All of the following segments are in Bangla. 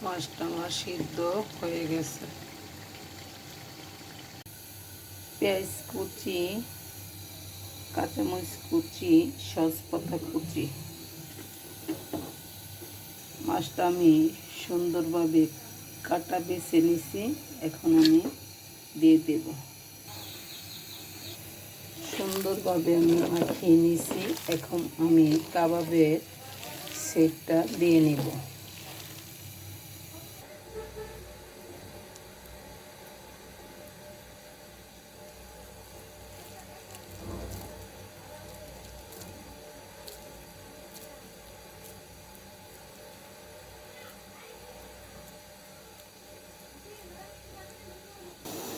মাছটা আমার সিদ্ধ হয়ে গেছে। পেঁয়াজ কুচি, কাঁচামরিচ কুচি, সজপাতা কুচি, মাছটা আমি সুন্দরভাবে কাটা বেছে নিছি। এখন আমি দিয়ে দেব। সুন্দরভাবে আমি মাখিয়ে নিছি। এখন আমি কাবাবের সেটটা দিয়ে নেব।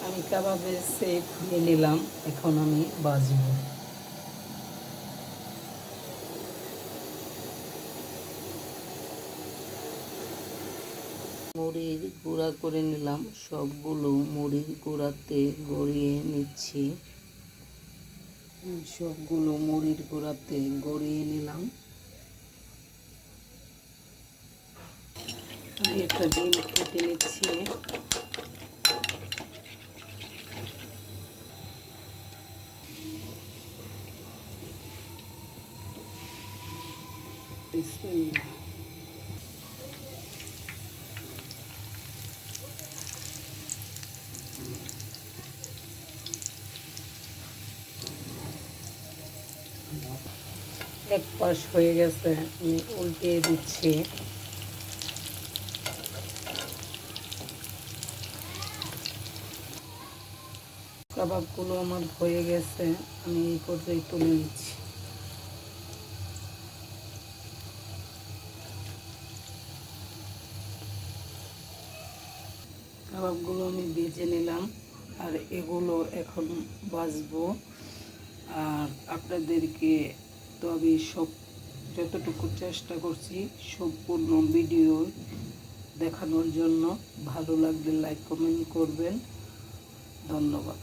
আমি কাবাবের সেট দিয়ে নিলাম। এখন আমি ভাজব। মুড়ির গুঁড়া করে নিলাম। সবগুলো মুড়ির গুঁড়াতে গড়িয়ে নিচ্ছি। সবগুলো মুড়ির গুঁড়াতে গড়িয়ে নিলাম। আমি একটা ডিম কেটে নিচ্ছি। এক পাশ হয়ে গেছে, আমি উল্টে দিচ্ছি। কাবাবগুলো আমার হয়ে গেছে, আমি এই পর্যায়ে তুলে নিচ্ছি। কাবাবগুলো আমি ভেজে নিলাম, আর এগুলো এখন ভাজবো। আর আপনাদেরকে তো আমি যতটুকু চেষ্টা করছি সম্পূর্ণ ভিডিও দেখানোর জন্য। ভালো লাগলে লাইক কমেন্ট করবেন। ধন্যবাদ।